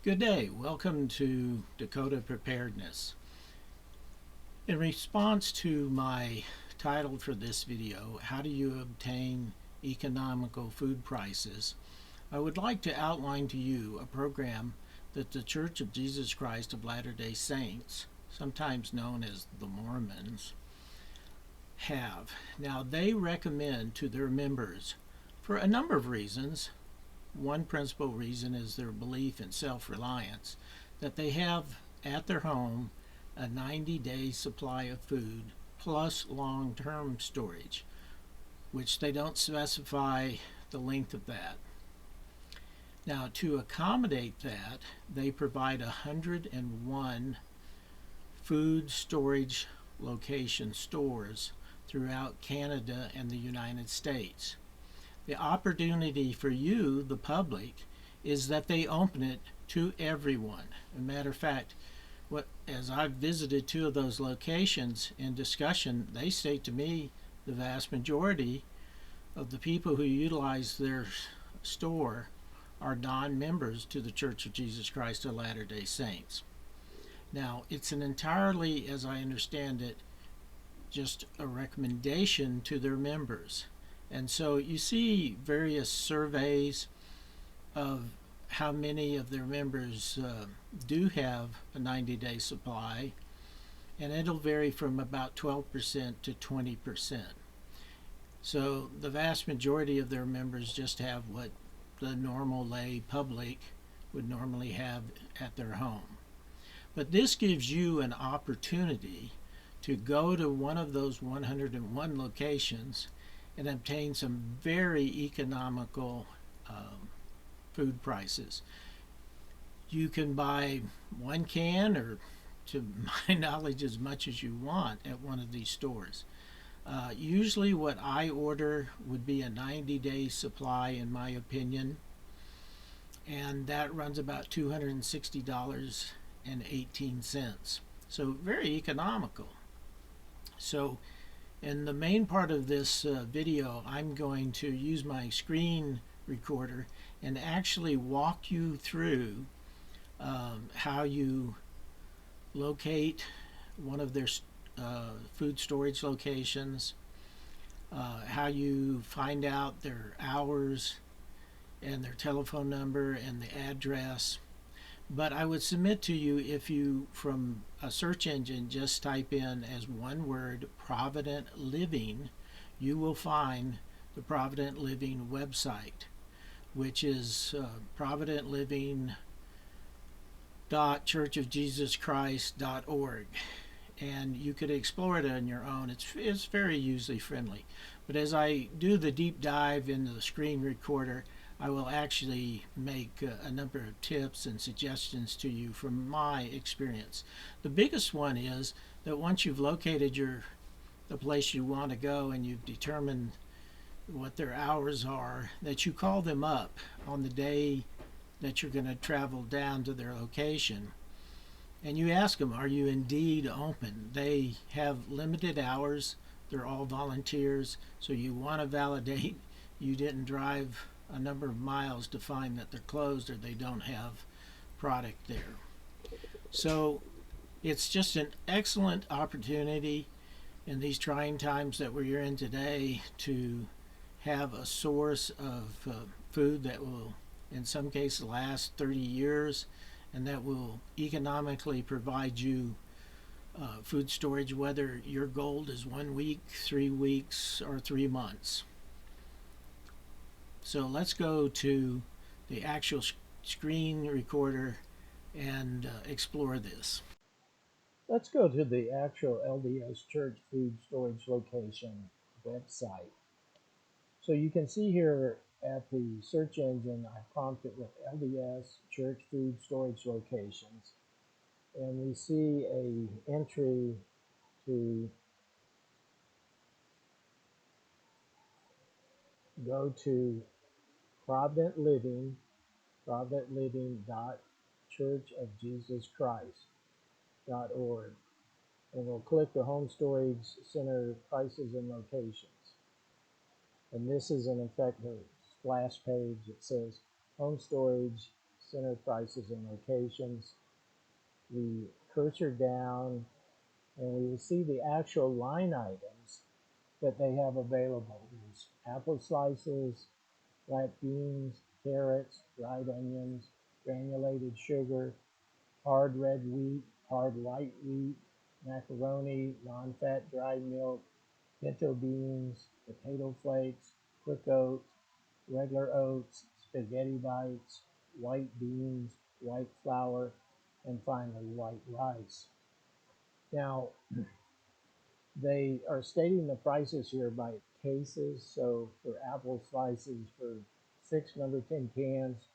Good day. Welcome to Dakota Preparedness. In response to my title for this video, How Do You Obtain Economical Food Prices? I would like to outline to you a program that the Church of Jesus Christ of Latter-day Saints, sometimes known as the Mormons, have. Now, they recommend to their members, for a number of reasons. One principal reason is their belief in self-reliance, that they have at their home a 90-day supply of food plus long-term storage, which they don't specify the length of that. Now, to accommodate that, they provide 101 food storage location stores throughout Canada and the United States. The opportunity for you, the public, is that they open it to everyone. As a matter of fact, as I've visited two of those locations in discussion, they state to me the vast majority of the people who utilize their store are non-members to the Church of Jesus Christ of Latter-day Saints. Now, it's an entirely, as I understand it, just a recommendation to their members. And so you see various surveys of how many of their members do have a 90-day supply, and it'll vary from about 12% to 20%. So the vast majority of their members just have what the normal lay public would normally have at their home. But this gives you an opportunity to go to one of those 101 locations and obtain some very economical food prices. You can buy one can, or to my knowledge, as much as you want at one of these stores. Usually what I order would be a 90-day supply, in my opinion, and that runs about $260.18. So very economical. So in the main part of this video, I'm going to use my screen recorder and actually walk you through how you locate one of their food storage locations, how you find out their hours and their telephone number and the address. But I would submit to you, if you, from a search engine, just type in as one word Provident Living, you will find the Provident Living website, which is providentliving.churchofjesuschrist.org. And you could explore it on your own. It's very user friendly. But as I do the deep dive into the screen recorder, I will actually make a number of tips and suggestions to you from my experience. The biggest one is that once you've located the place you want to go and you've determined what their hours are, that you call them up on the day that you're going to travel down to their location, and you ask them, are you indeed open? They have limited hours. They're all volunteers, so you want to validate you didn't drive a number of miles to find that they're closed or they don't have product there. So it's just an excellent opportunity in these trying times that we're in today to have a source of food that will, in some cases, last 30 years, and that will economically provide you food storage, whether your goal is 1 week, 3 weeks, or 3 months. So let's go to the actual screen recorder and explore this. Let's go to the actual LDS Church food storage location website. So you can see here at the search engine, I prompted with LDS Church food storage locations, and we see a entry to go to Provident Living, providentliving.churchofjesuschrist.org, and we'll click the Home Storage Center prices and locations. And this is in effect the splash page. It says Home Storage center prices and locations. We cursor down and we will see the actual line items that they have available. There's apple slices, black beans, carrots, dried onions, granulated sugar, hard red wheat, hard white wheat, macaroni, non-fat dry milk, pinto beans, potato flakes, quick oats, regular oats, spaghetti bites, white beans, white flour, and finally white rice. Now, they are stating the prices here by cases. So for apple slices for 6 No. 10 cans,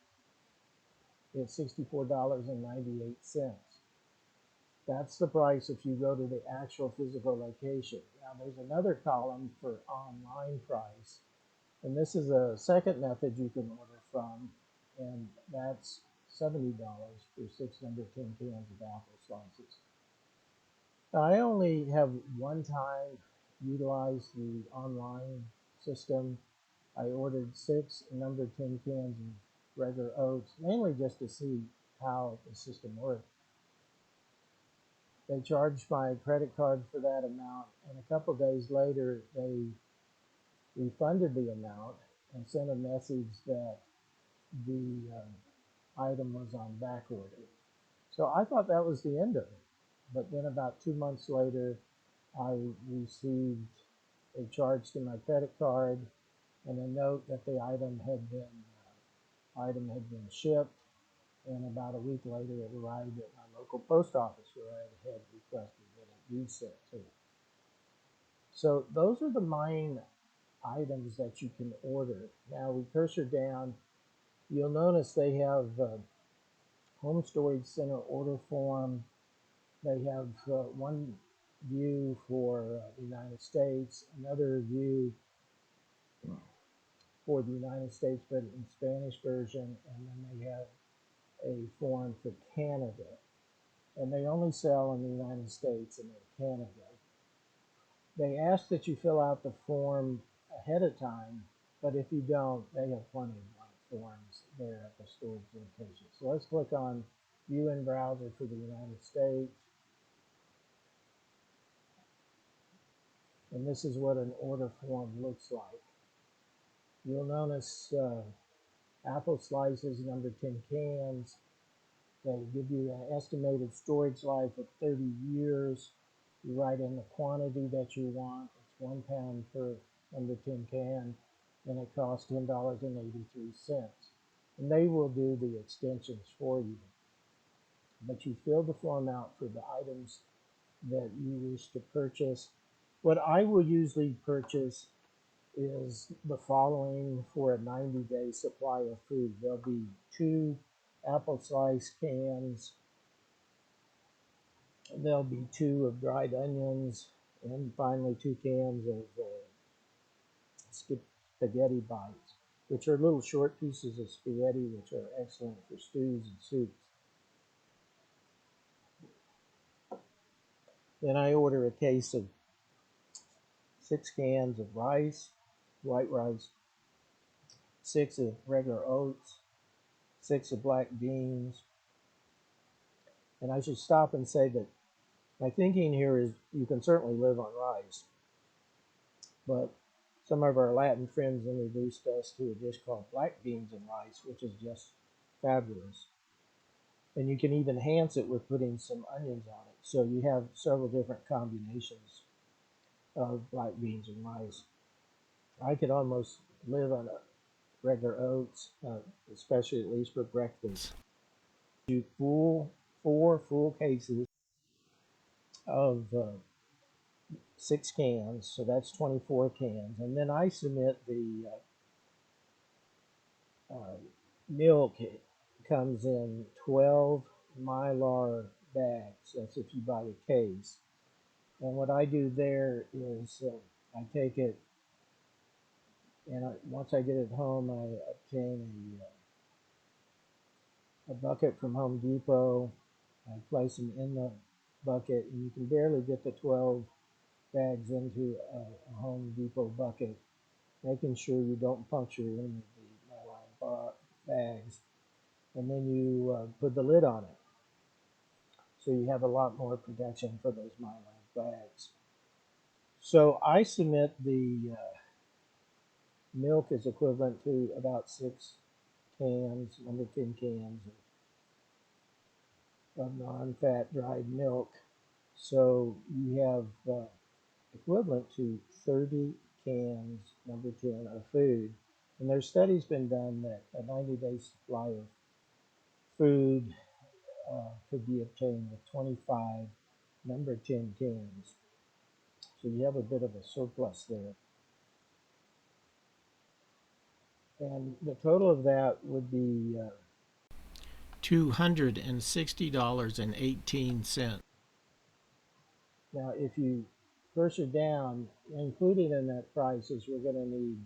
it's $64.98. That's the price if you go to the actual physical location. Now there's another column for online price, and this is a second method you can order from, and that's $70 for 6 No. 10 cans of apple slices. I only have one time utilized the online system. I ordered 6 No. 10 cans of regular oats, mainly just to see how the system worked. They charged my credit card for that amount, and a couple days later, they refunded the amount and sent a message that the item was on back order. So I thought that was the end of it. But then about 2 months later, I received a charge to my credit card and a note that the item had been shipped. And about a week later, it arrived at my local post office where I had requested that it be sent to. So those are the main items that you can order. Now we cursor down, you'll notice they have home storage center order form. They have one view for the United States, another view for the United States, but in Spanish version, and then they have a form for Canada. And they only sell in the United States and in Canada. They ask that you fill out the form ahead of time, but if you don't, they have plenty of blank forms there at the storage location. So let's click on View in Browser for the United States. And this is what an order form looks like. You'll notice apple slices, number 10 cans. They give you an estimated storage life of 30 years. You write in the quantity that you want. It's 1 pound per number 10 can, and it costs $10.83. And they will do the extensions for you. But you fill the form out for the items that you wish to purchase. What I will usually purchase is the following for a 90-day supply of food. There'll be 2 apple slice cans, there'll be 2 of dried onions, and finally 2 cans of spaghetti bites, which are little short pieces of spaghetti which are excellent for stews and soups. Then I order a case of 6 cans of rice, white rice, 6 of regular oats, 6 of black beans. And I should stop and say that my thinking here is you can certainly live on rice, but some of our Latin friends introduced us to a dish called black beans and rice, which is just fabulous. And you can even enhance it with putting some onions on it. So you have several different combinations of black beans and rice. I could almost live on a regular oats, especially at least for breakfast. You four full cases of 6 cans, so that's 24 cans. And then I submit the milk. It comes in 12 Mylar bags. That's if you buy a case. And what I do there is I take it, and once I get it home, I obtain a bucket from Home Depot. I place them in the bucket, and you can barely get the 12 bags into a Home Depot bucket, making sure you don't puncture any of the nylon bags. and then you put the lid on it. So you have a lot more protection for those Mylar bags. So I submit the milk is equivalent to about 6 cans, number 10 cans of non-fat dried milk. So you have equivalent to 30 cans, number 10, of food. And there's studies been done that a 90-day supply of food could be obtained with 25 number 10 cans. So you have a bit of a surplus there. And the total of that would be $260.18. now if you cursor down, included in that price is we're going to need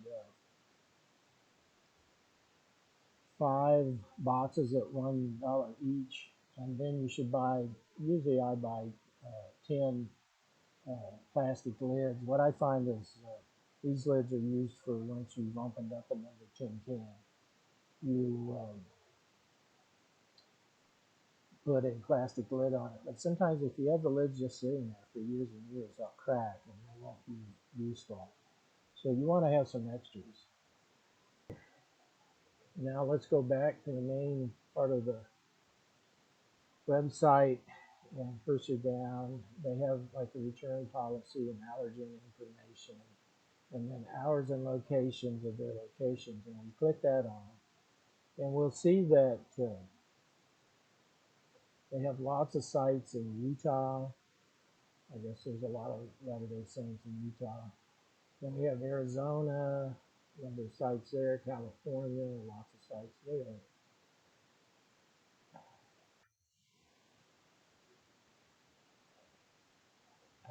5 boxes at $1 each, and then you should buy. Usually, I buy 10 plastic lids. What I find is these lids are used for once you've opened up a number 10 can. You put a plastic lid on it, but sometimes if you have the lids just sitting there for years and years, they'll crack and they won't be useful. So you want to have some extras. Now let's go back to the main part of the website and cursor down. They have like a return policy and allergen information, and then hours and locations of their locations. And we click that on, and we'll see that they have lots of sites in Utah. I guess there's a lot of Latter-day Saints in Utah. Then we have Arizona, number of sites there, California, lots of sites there.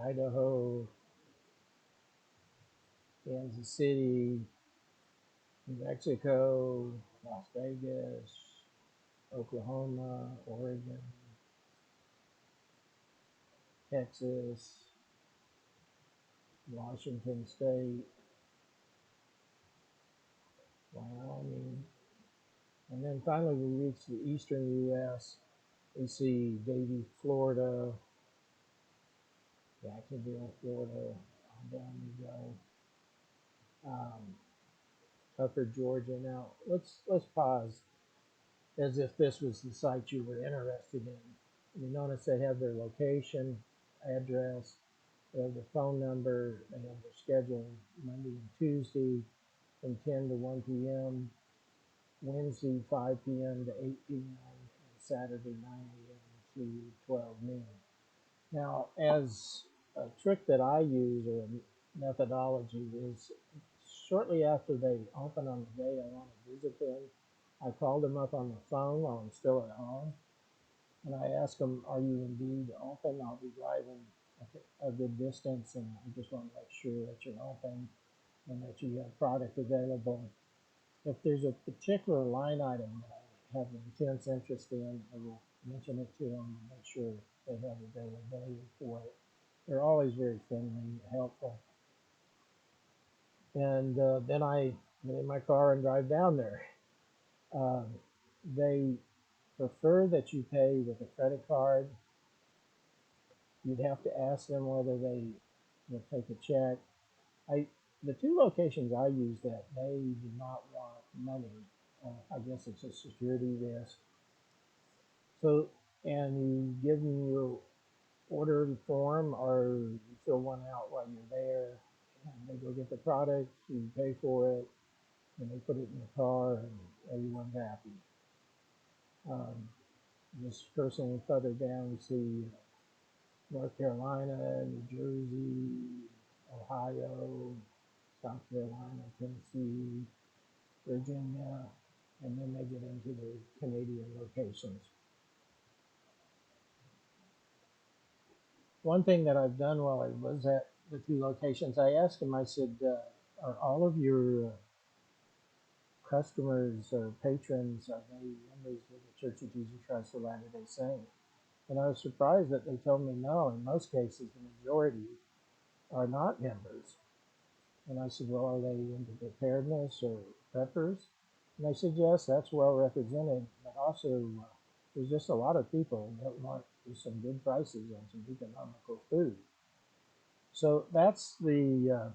Idaho, Kansas City, New Mexico, Las Vegas, Oklahoma, Oregon, Texas, Washington State, Wyoming, and then finally we reach the eastern U.S. We see Davie, Florida, Jacksonville, Florida, down we go. Tucker, Georgia. Now let's pause as if this was the site you were interested in. You notice they have their location, address, they have their phone number, they have their schedule Monday and Tuesday from 10 to 1 p.m., Wednesday 5 p.m. to 8 p.m., and Saturday 9 a.m. to 12 noon. Now, as a trick that I use or a methodology is shortly after they open on the day I want to visit them, I call them up on the phone while I'm still at home, and I ask them, "Are you indeed open? I'll be driving a good distance, and I just want to make sure that you're open and that you have product available." If there's a particular line item that I have intense interest in, I will mention it to them and make sure they have availability for it. They're always very friendly, helpful. And then I get in my car and drive down there. Uh, they prefer that you pay with a credit card. You'd have to ask them whether they will take a check. I the two locations I use that they do not want money. I guess it's a security risk. So, and you give them your order form or you fill one out while you're there, and they go get the product, you pay for it, and they put it in the car, and everyone's happy. Um, just cursing further down, we see North Carolina, New Jersey, Ohio, South Carolina, Tennessee, Virginia, and then they get into the Canadian locations. One thing that I've done while I was at the two locations, I asked them, I said, are all of your customers or patrons, are they members of the Church of Jesus Christ of Latter-day Saints? And I was surprised that they told me no. In most cases, the majority are not members. And I said, well, are they into preparedness or preppers? And I said, yes, that's well represented, but also there's just a lot of people that want some good prices on some economical food. So that's the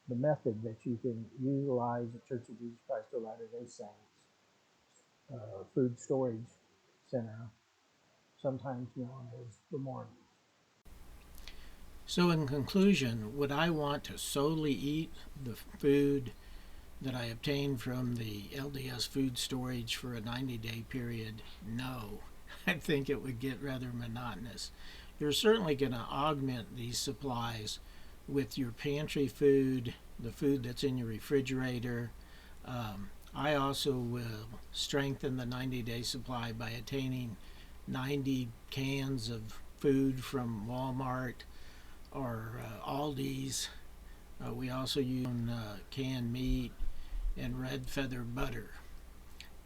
method that you can utilize at Church of Jesus Christ of Latter-day Saints food storage center, sometimes known as the Mormons. So, in conclusion, would I want to solely eat the food that I obtained from the LDS food storage for a 90-day period? No. I think it would get rather monotonous. You're certainly going to augment these supplies with your pantry food, the food that's in your refrigerator. I also will strengthen the 90-day supply by attaining 90 cans of food from Walmart or Aldi's. We also use canned meat and red feather butter.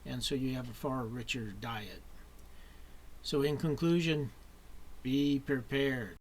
And so you have a far richer diet. So, in conclusion, be prepared.